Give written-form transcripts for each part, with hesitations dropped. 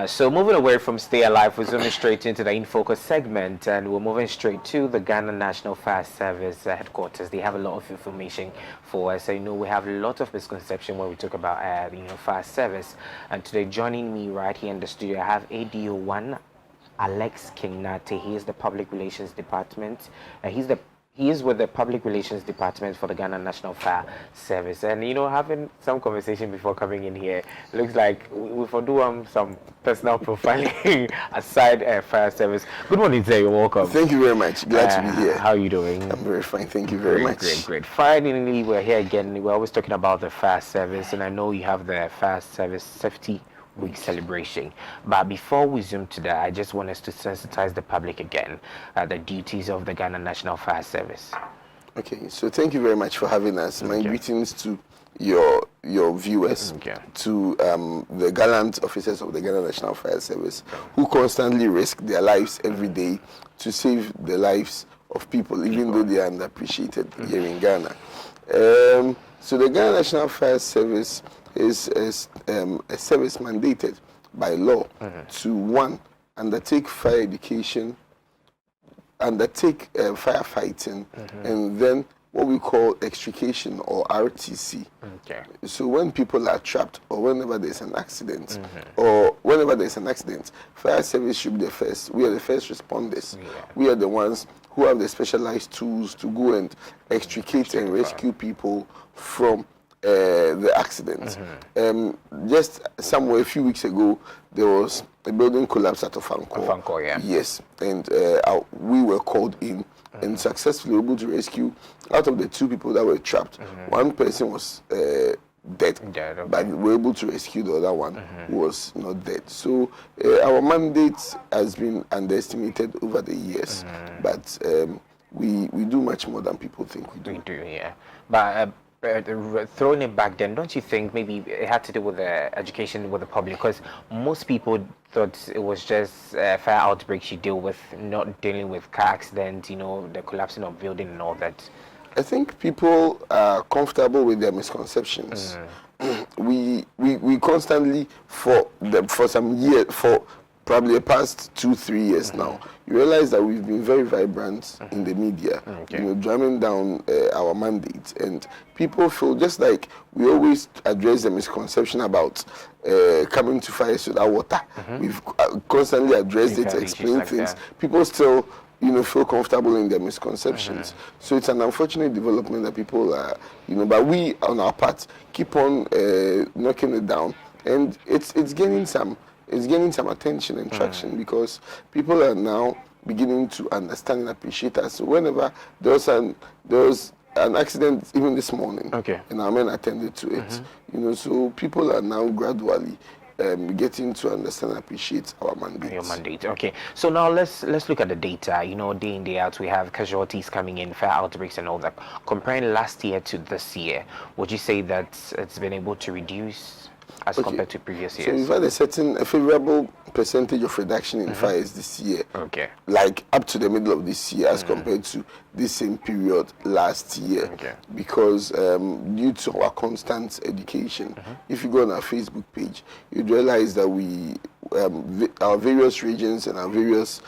So moving away from Stay Alive, we're zooming straight into the Infocus segment, and we're moving straight to the Ghana National Fire Service headquarters. They have a lot of information for us. So, we have a lot of misconception when we talk about, fire service. And today, joining me right here in the studio, I have ADO1 Alex Kingnate. He is the Public Relations Department. He is with the Public Relations Department for the Ghana National Fire Service. And, having some conversation before coming in here, looks like we for do some personal profiling aside fire service. Good morning, sir. You're welcome. Thank you very much. Glad to be here. How are you doing? I'm very fine. Thank you very much. Great. Finally, we're here again. We're always talking about the fire service, and I know you have the fire service safety week celebration, but before we zoom to that, I just want us to sensitize the public again the duties of the Ghana National Fire Service. Okay, so thank you very much for having us. My greetings to your viewers, to the gallant officers of the Ghana National Fire Service who constantly risk their lives every day to save the lives of people, even though they are underappreciated here in Ghana. So the Ghana National Fire Service is a service mandated by law to, one, undertake fire education, undertake firefighting, and then what we call extrication or RTC. So when people are trapped or whenever there's an accident, fire service should be the first. We are the first responders. We are the ones who have the specialized tools to go and extricate and rescue people from the accident. Just somewhere a few weeks ago, there was a building collapse at Ofanko. Yes, and we were called in and successfully able to rescue out of the two people that were trapped. One person was dead, but we were able to rescue the other one who was not dead. So our mandate has been underestimated over the years, but we do much more than people think we do. We do, yeah. But throwing it back then, don't you think maybe it had to do with the education with the public? Because most people thought it was just fire outbreaks you deal with, not dealing with car accidents, the collapsing of building and all that. I think people are comfortable with their misconceptions. We constantly, for some years, for probably the past 2-3 years now, you realize that we've been very vibrant in the media, drumming down our mandate, and people feel just like we always address the misconception about coming to fires without water. We've constantly addressed it, explained things. People still feel comfortable in their misconceptions. So it's an unfortunate development that people are, but we on our part keep on knocking it down, and it's gaining some attention and traction because people are now beginning to understand and appreciate us. So whenever there was an accident, even this morning, and our men attended to it. So people are now gradually getting to understand and appreciate our mandate. Your mandate, okay. So now let's look at the data. Day in, day out, we have casualties coming in, fire outbreaks and all that. Comparing last year to this year, would you say that it's been able to reduce as compared to previous years? So we've had a favorable percentage of reduction in fires this year. Like up to the middle of this year as compared to this same period last year. Because due to our constant education, if you go on our Facebook page, you'd realize that our various regions and our various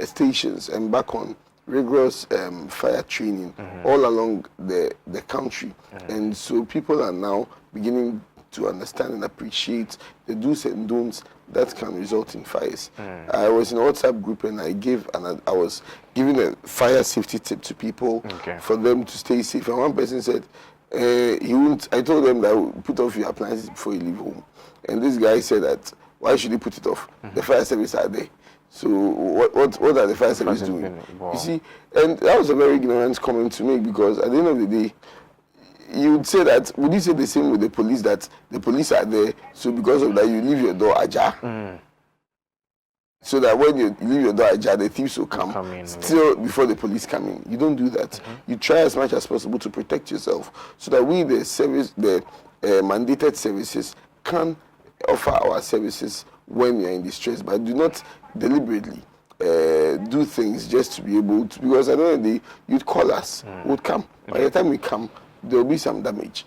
stations embark on rigorous fire training all along the country. And so people are now beginning to understand and appreciate the do's and don'ts that can result in fires. I was in a WhatsApp group and I was giving a fire safety tip to people for them to stay safe. And one person said, I told them that put off your appliances before you leave home. And this guy said that, why should he put it off? The fire service are there. So what are the fire service doing? You see, and that was a very ignorant comment to make, because at the end of the day, you would say that, would you say the same with the police, that the police are there, so because of that you leave your door ajar? So that when you leave your door ajar, the thieves will come still before the police come in. You don't do that. You try as much as possible to protect yourself, so that we, the mandated services, can offer our services when you're in distress, but do not deliberately do things just to be able to, because at the end of the day, you'd call us, we'd come. By the time we come, there will be some damage.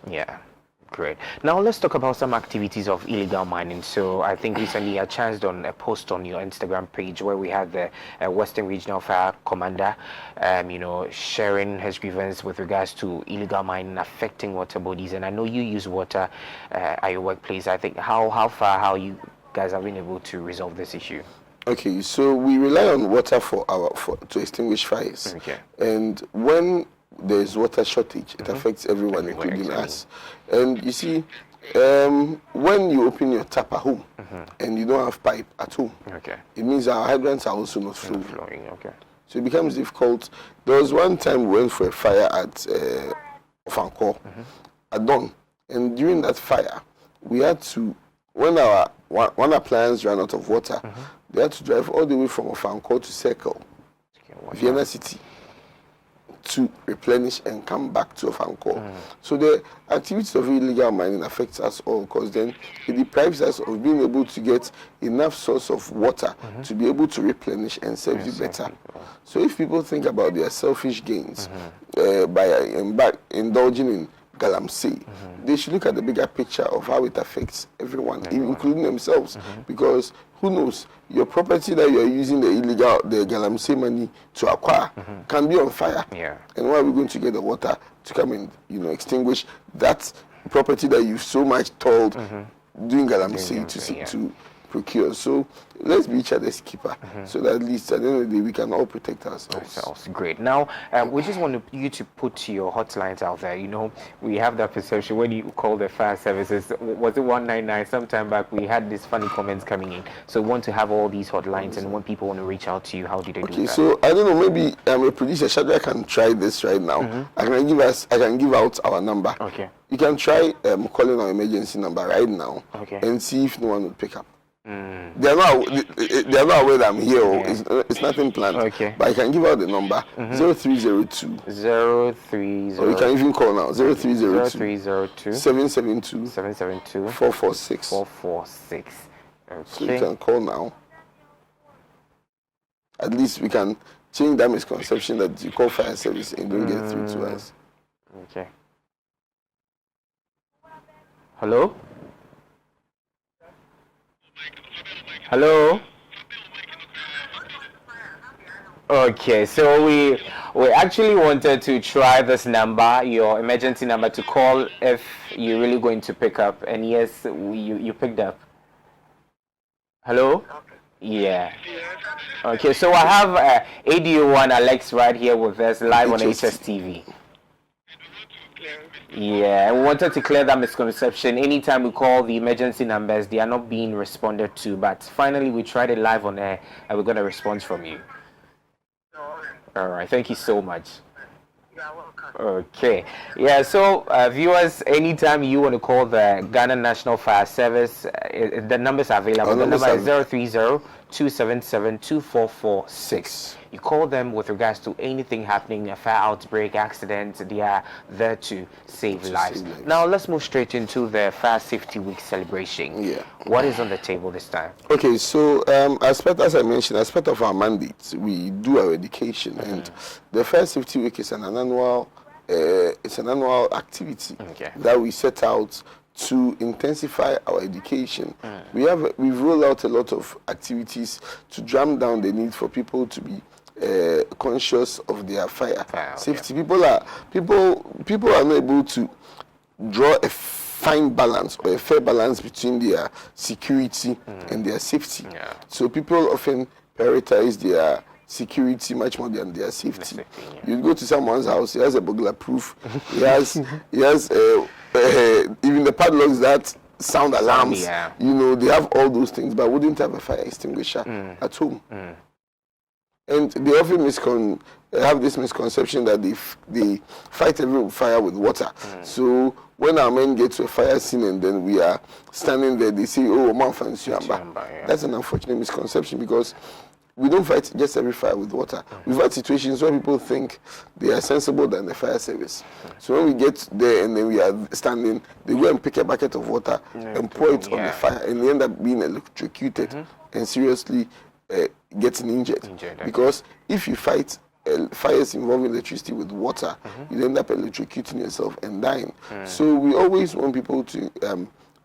Great. Now let's talk about some activities of illegal mining. So I think recently I chanced on a post on your Instagram page where we had the Western Regional Fire Commander, sharing his grievance with regards to illegal mining affecting water bodies. And I know you use water at your workplace. I think how you guys have been able to resolve this issue. Okay, so we rely on water to extinguish fires. Okay. And when there's water shortage, it affects everyone, including us. And you see, when you open your tap at home and you don't have pipe at home, it means our hydrants are also not flowing. So it becomes difficult. There was one time we went for a fire at Ofanko at dawn, and during that fire, we had to, when our one appliance ran out of water, they had to drive all the way from Ofanko to Circle, Vienna City, to replenish and come back to Ofanko. So the activities of illegal mining affects us all, because then it deprives us of being able to get enough source of water to be able to replenish and serve you better. So if people think about their selfish gains by indulging in galamsey, they should look at the bigger picture of how it affects everyone, including themselves, because who knows, your property that you are using the galamsey money to acquire can be on fire. And where are we going to get the water to come and extinguish that property that you've so much told doing galamsey to procure? So let's be each other's keeper, so that at least at the end of the day we can all protect ourselves. Great. Now we just want you to put your hotlines out there. We have that perception when you call the fire services, was it 199 sometime back? We had these funny comments coming in, so we want to have all these hotlines, and when people want to reach out to you, how do they do that? Okay, so I don't know, maybe a producer Shadrach can try this right now. I can give out our number. Okay, you can try calling our emergency number right now, and see if no one will pick up. They are not aware that I'm here. It's nothing planned. But I can give out the number 0302 030. Or you can even call now 0302 772 446. So you can call now. At least we can change that misconception that you call fire service and don't get through to us. Okay. Hello? Hello? Okay, so we actually wanted to try this number, your emergency number, to call if you're really going to pick up. And yes, you picked up. Hello? Yeah. Okay, so I have ADO1 Alex right here with us live on HSTV. Yeah, and we wanted to clear that misconception. Anytime we call the emergency numbers, they are not being responded to. But finally, we tried it live on air, and we're going to respond from you. All right, thank you so much. You're welcome. Okay, yeah, so viewers, anytime you want to call the Ghana National Fire Service, the numbers are available. The number is 030-277-2446. You call them with regards to anything happening, a fire outbreak, accident. They are there to save lives. Now let's move straight into the Fire Safety Week celebration. Yeah. What is on the table this time? Okay, so as I mentioned, as part of our mandate, we do our education, and the Fire Safety Week is an annual activity that we set out to intensify our education. We've rolled out a lot of activities to drum down the need for people to be conscious of their fire safety. People are not able to draw a fine balance or a fair balance between their security and their safety. So people often prioritize their security much more than their safety. You go to someone's house, he has a burglar proof, he has even the padlocks that sound alarms. They have all those things, but wouldn't have a fire extinguisher at home. And they often have this misconception that they fight every fire with water. So when our men get to a fire scene and then we are standing there, they say, "Oh, man, fancy amba." That's an unfortunate misconception, because we don't fight just every fire with water. We've had situations where people think they are sensible than the fire service. So when we get there and then we are standing, they go and pick a bucket of water and pour it on the fire, and they end up being electrocuted and seriously getting injured. Because if you fight fires involving electricity with water, you end up electrocuting yourself and dying. So we always want people to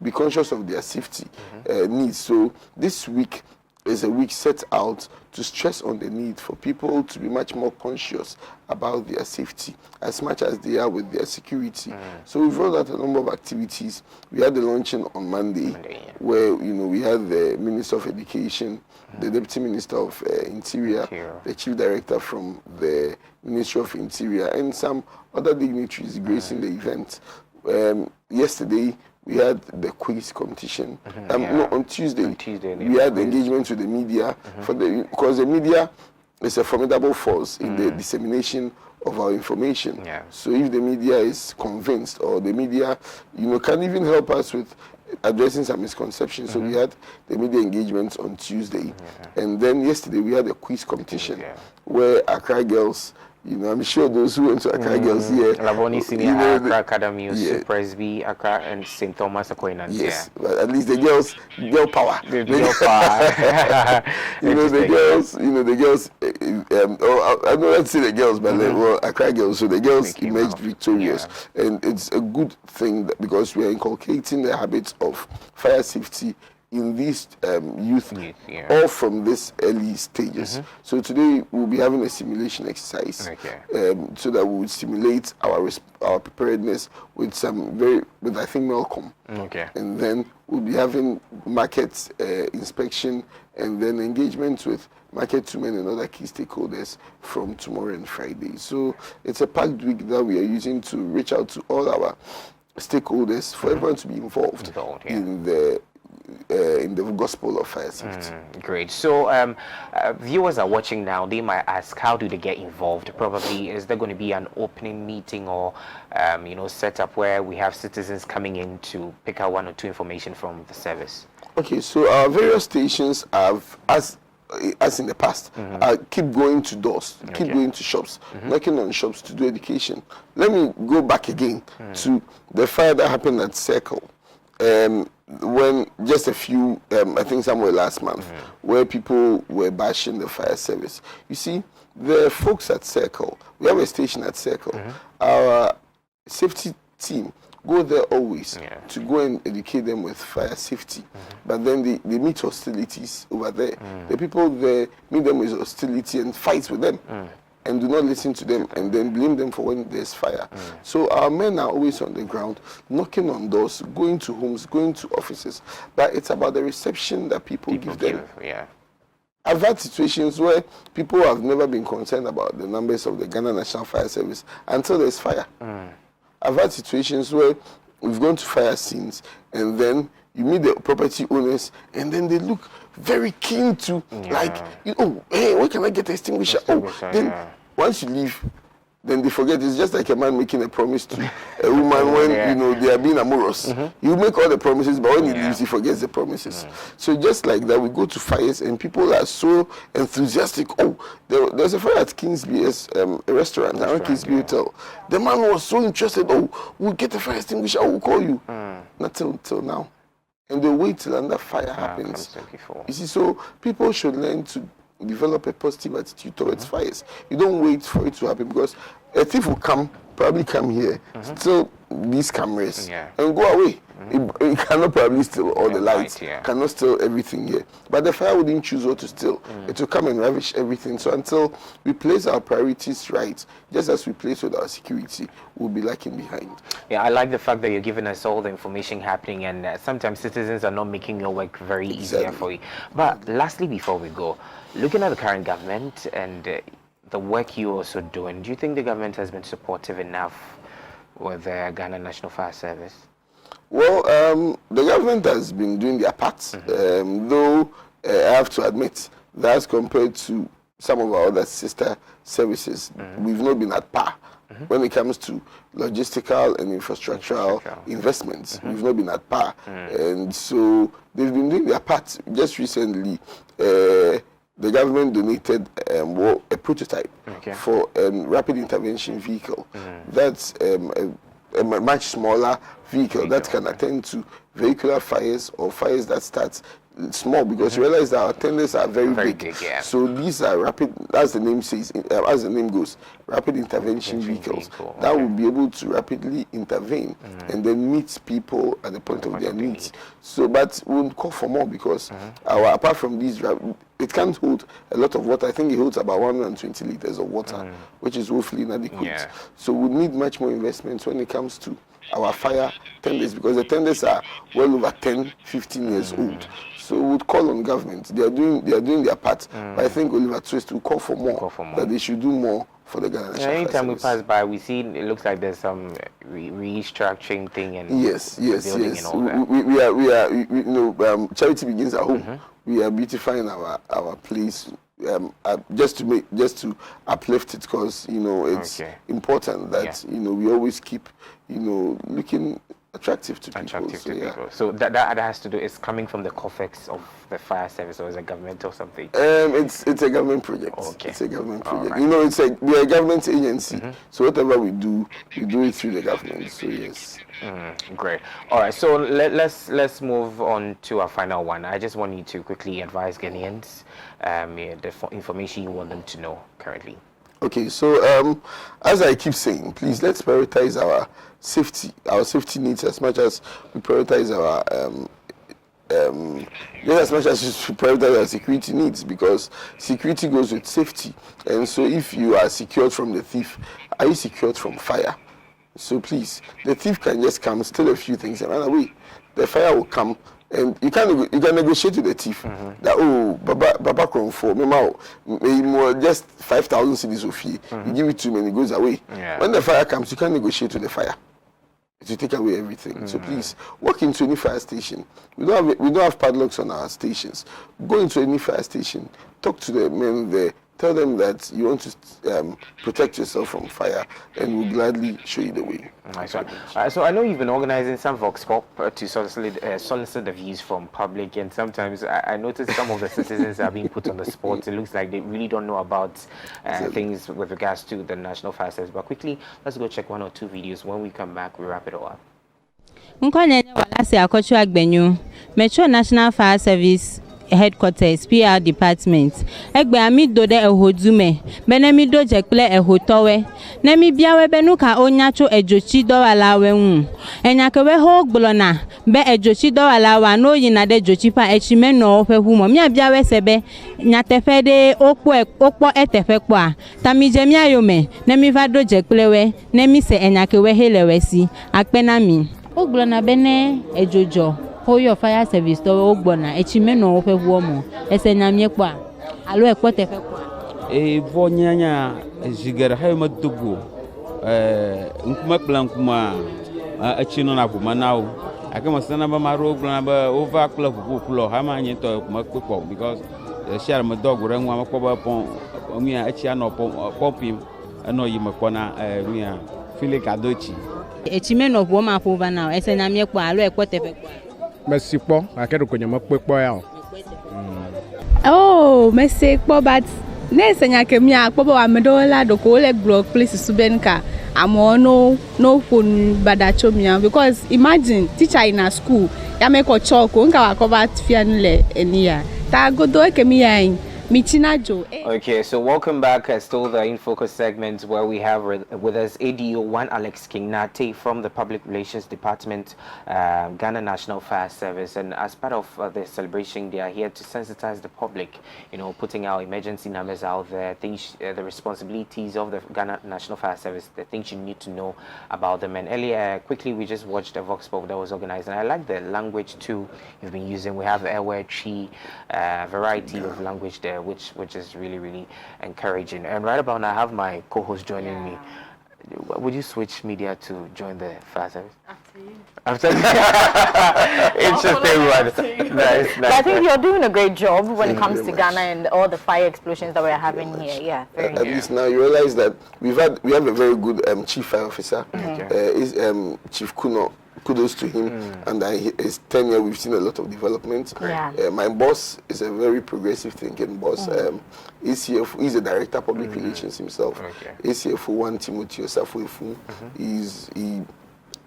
be conscious of their safety needs. So this week is a week set out to stress on the need for people to be much more conscious about their safety as much as they are with their security. So we've rolled out a number of activities. We had the launching on Monday where we had the Minister of Education, the Deputy Minister of Interior, the Chief Director from the Ministry of Interior, and some other dignitaries gracing the event. Yesterday we had the quiz competition. No, on Tuesday we had the engagement with the media because the media is a formidable force in the dissemination of our information. So if the media is convinced, or the media can even help us with addressing some misconceptions. So we had the media engagements on Tuesday, and then yesterday we had a quiz competition where Accra girls, I'm sure those who went to Accra girls here, Lavoni Senior, Accra Academy, Presby, Accra, and St. Thomas Aquinas. Yes, but at least the girls, girl power. Girl power. the girls. I don't want to say the girls, but Accra girls. So the girls emerged victorious, and it's a good thing because we are inculcating the habits of fire safety in these youth, all from this early stages. So today we'll be having a simulation exercise, so that we would simulate our preparedness with I think Melcom. And then we'll be having market inspection, and then engagement with market women and other key stakeholders from tomorrow and Friday. So it's a packed week that we are using to reach out to all our stakeholders for everyone to be involved in the gospel of fire safety. Great. So viewers are watching now. They might ask, how do they get involved? Probably, is there going to be an opening meeting or set up where we have citizens coming in to pick out one or two information from the service? Okay, so our various stations have, as in the past, keep going to doors, keep going to shops, knocking on shops to do education. Let me go back again to the fire that happened at Circle. When just a few, I think somewhere last month, where people were bashing the fire service. You see, the folks at Circle, we have a station at Circle. Our safety team go there always to go and educate them with fire safety. But then they meet hostilities over there. The people there meet them with hostility and fights with them. And do not listen to them, and then blame them for when there's fire. So our men are always on the ground, knocking on doors, going to homes, going to offices. But it's about the reception that people give them. I've had situations where people have never been concerned about the numbers of the Ghana National Fire Service until there's fire. I've had situations where we've gone to fire scenes, and then you meet the property owners, and then they look very keen to, hey, where can I get an extinguisher? Then once you leave, then they forget. It's just like a man making a promise to a woman when they are being amorous. You make all the promises, but when he leaves, he forgets the promises. So just like that, we go to fires, and people are so enthusiastic. There's a fire at Kingsby, a restaurant around Kingsby Hotel. The man was so interested. We'll get a fire extinguisher. I will call you. Not till now. And they wait till another fire happens. You see, so people should learn to develop a positive attitude towards fires. You don't wait for it to happen, because a thief will probably come here, steal these cameras, and go away. It cannot probably steal all the lights, cannot steal everything here. But the fire wouldn't choose what to steal. It will come and ravish everything. So until we place our priorities right, just as we place with our security, we'll be lacking behind. Yeah, I like the fact that you're giving us all the information happening, and sometimes citizens are not making your work very easier for you. But lastly, before we go, looking at the current government and the work you're also doing, do you think the government has been supportive enough with the Ghana National Fire Service? Well, the government has been doing their part, though I have to admit that as compared to some of our other sister services, we've not been at par. When it comes to logistical and infrastructural investments, we've not been at par. And so they've been doing their part. Just recently, the government donated a prototype for a rapid intervention vehicle. That's a much smaller vehicle that can attend to vehicular fires or fires that start small because you realize that our tenders are very big. Yeah. So these are rapid, as the name says, as the name goes, rapid intervention vehicles that will be able to rapidly intervene and then meet people at the point of their needs. So, but we will call for more because apart from these, it can't hold a lot of water. I think it holds about 120 liters of water, which is woefully inadequate. Yeah. So we need much more investments when it comes to our fire tenders because the tenders are well over 10, 15 years old. So we would call on government. They are doing their part. But I think Oliver Twist will call for more. That they should do more for the Ghana National Fire Service. Anytime we pass by, we see it looks like there's some restructuring thing and yes. And all that. We are you know, charity begins at home. We are beautifying our place. Just to uplift it because you know it's important that you know we always keep looking attractive to people. So that has to do, it's coming from the COFEX of the fire service, or is it government or something? It's a government project. It's a government project. You know, we are a government agency. So whatever we do it through the government. So yes. Great. All right. So let's move on to our final one. I just want you to quickly advise Ghanaians the information you want them to know currently. Okay. So as I keep saying, please let's prioritize our safety needs as much as we prioritize our as much as we prioritize our security needs, because security goes with safety. And so if you are secured from the thief, are you secured from fire? So please, the thief can just come, steal a few things and run away. The fire will come, and you can negotiate with the thief that Baba Kronfo, remember just 5,000 cedis of fee. You give it to him and he goes away. When the fire comes, you can negotiate with the fire to take away everything. So please, walk into any fire station. We don't have padlocks on our stations. Go into any fire station, talk to the men there. Tell them that you want to protect yourself from fire, and we'll gladly show you the way. Nice one. So I know you've been organizing some Vox Pop to solicit the views from public, and sometimes I notice some of the citizens are being put on the spot. It looks like they really don't know about things with regards to the National Fire Service. But quickly, let's go check 1 or 2 videos. When we come back, we wrap it all up. Metro National Fire Service Headquarters PR Department egbe ami do de ehodume benemi do jekple ehotowe nemi biawe benuka onyacho ejochi do alawe hu enyakewe ho gblona be ejochi do alawa no yina de jochi pa echime no hwehu mo mia biawe sebe nyatefe de okpo etefe kwa tamije mia yome nemi va do jekplewe nemi se enyakewe helewesi akpenami oglona bene ejojo Hoyo fire service to ogbona echime no ofewu mo esenyamie kwa alo ekpotefe kwa vonyanya jigara hay madugo nkuma plankuma achino na kuma nawo akama sana ba maro ogbona ba over club kulo ha ma nyi to kuma kpekpo because share my dog ranwa makpo ba pon omi achi ano popim ano yimakona mia file kadochi echime no wo ma po ba now esenyamie kwa alo ekpotefe kwa Merci po, akedo kwenye makpekpo yao. Oh, merci po, but nese nyake mia akpobo wa medola doko ole blog place subenka amo no phone badacho mia, because imagine teacher in a school ya meko choko nka wakoba tifia nle enia ta godo eke mia Okay, so welcome back. Still the Infocus segment where we have with us ADO1 Alex Kingnate from the Public Relations Department, Ghana National Fire Service. And as part of the celebration, they are here to sensitize the public, putting our emergency numbers out there, things, the responsibilities of the Ghana National Fire Service, the things you need to know about them. And earlier, quickly, we just watched a Vox Pop that was organized. And I like the language too you've been using. We have Ewe, Chi, variety of language there, which is really encouraging. And right about now, I have my co-host joining me. Would you switch media to join the fire service? After you. Interesting one. Nice. I think you're doing a great job when it comes to Ghana and all the fire explosions that we're having here. Yeah, at least now you realize that we have a very good chief fire officer. Is Chief Kuno. Kudos to him, and his tenure we've seen a lot of development. My boss is a very progressive thinking boss. He's a director of public relations himself. ACF 1 Timothy Osafuefu.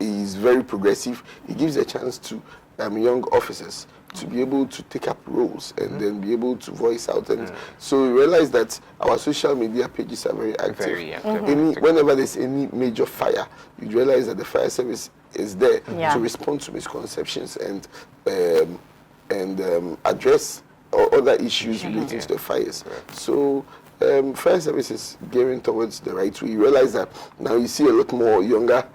He's very progressive. He gives a chance to young officers to be able to take up roles and then be able to voice out. And so we realize that our social media pages are very active. Whenever there's any major fire, you realize that the fire service is there to respond to misconceptions and address other issues relating to the fires. So fire service is gearing towards the right way. You realize that now you see a lot more younger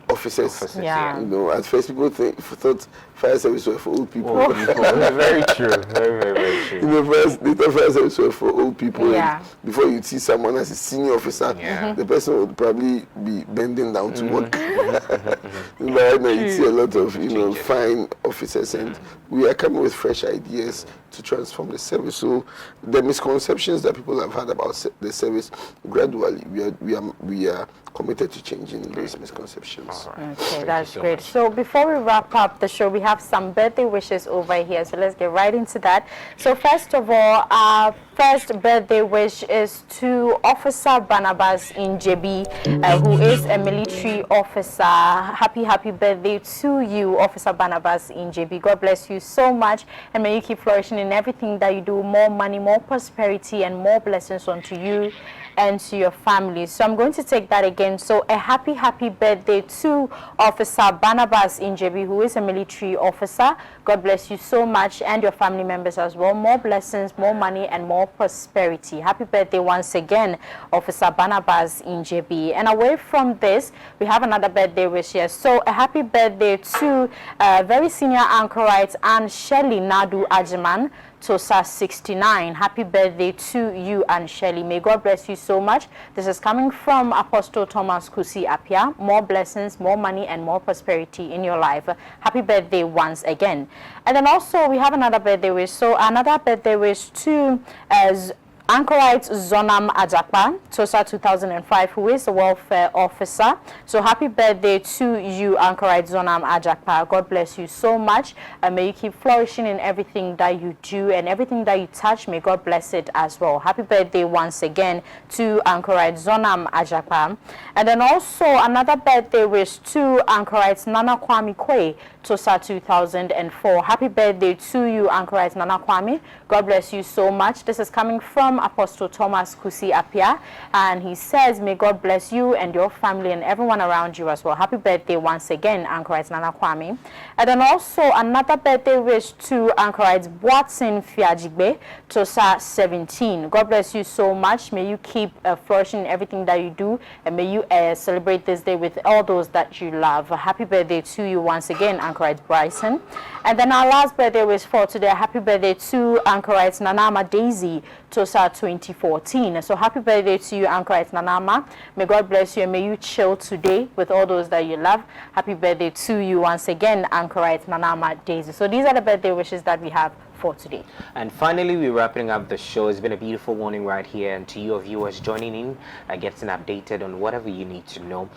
officers. Yeah. You know, at first people thought fire service were for old people. Very true. Very true. You know, first they thought fire service were for old people. Yeah. And before you see someone as a senior officer, the person would probably be bending down to work. Right now you see a lot of fine officers, and we are coming with fresh ideas to transform the service. So the misconceptions that people have had about the service, gradually we are committed to changing those misconceptions. Okay, that's great. So before we wrap up the show, we have some birthday wishes over here. So let's get right into that. So first of all, our first birthday wish is to Officer Barnabas in JB, who is a military officer. Happy birthday to you, Officer Barnabas in JB. God bless you so much, and may you keep flourishing in everything that you do. More money, more prosperity, and more blessings unto you and to your family. So I'm going to take that again. So a happy birthday to Officer Barnabas in JB, who is a military officer. God bless you so much, and your family members as well. More blessings, more money, and more prosperity. Happy birthday once again, Officer Barnabas in JB. And away from this, we have another birthday wish here. So a happy birthday to very senior anchorite Anne Shelley Nadu Ajiman, Tosa 69. Happy birthday to you, Anne Shelley. May God bless you so much. This is coming from Apostle Thomas Kusi Apia. More blessings, more money, and more prosperity in your life. Happy birthday once again. And then also we have another birthday wish. So another birthday wish to Anchorite Zonam Ajakpa, Tosa 2005, who is a welfare officer. So happy birthday to you, Anchorite Zonam Ajakpa. God bless you so much, and may you keep flourishing in everything that you do, and everything that you touch, may God bless it as well. Happy birthday once again to Anchorite Zonam Ajakpa. And then also another birthday wish to Anchorite Nana Kwame Kwe, Tosa 2004. Happy birthday to you, Anchorite Nana Kwame. God bless you so much. This is coming from Apostle Thomas Kusi Apia, and he says, may God bless you and your family and everyone around you as well. Happy birthday once again, Anchorite Nana Kwame. And then also another birthday wish to Anchorite Watson Fiajigbe, Tosa 17. God bless you so much. May you keep flourishing in everything that you do, and may you celebrate this day with all those that you love. Happy birthday to you once again, Anchorite Bryson. And then our last birthday wish for today, happy birthday to Anchorite Nanama Daisy, Tosa 2014. So happy birthday to you, Anchorite Nanama. May God bless you, and may you chill today with all those that you love. Happy birthday to you once again, Anchorite Nanama Daisy. So these are the birthday wishes that we have for today. And finally, we're wrapping up the show. It's been a beautiful morning right here, and to you viewers joining in, getting updated on whatever you need to know.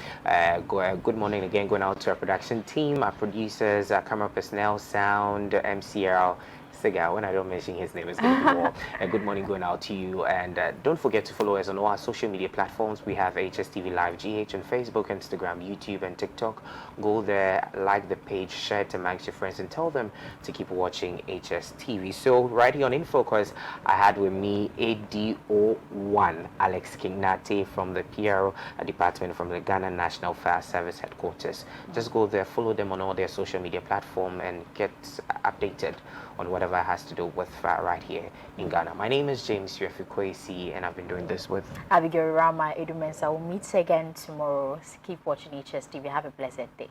Good morning again, going out to our production team, our producers, our camera personnel, sound, MCL, Sega, when I don't mention his name, it's going to be more. Good morning going out to you, and don't forget to follow us on all our social media platforms. We have HSTVLIVEGH on Facebook, Instagram, YouTube, and TikTok. Go there, like the page, share it amongst your friends, and tell them to keep watching HSTV. So right here on Infocus, I had with me ADO1 Alex Kingnate from the PRO department from the Ghana National Fire Service headquarters. Just go there, follow them on all their social media platform, and get updated on whatever has to do with fire right here in Ghana. My name is James Uefikwesi, and I've been doing this with Abigail Rama Edumensa. We'll meet again tomorrow. Keep watching HSTV. Have a blessed day.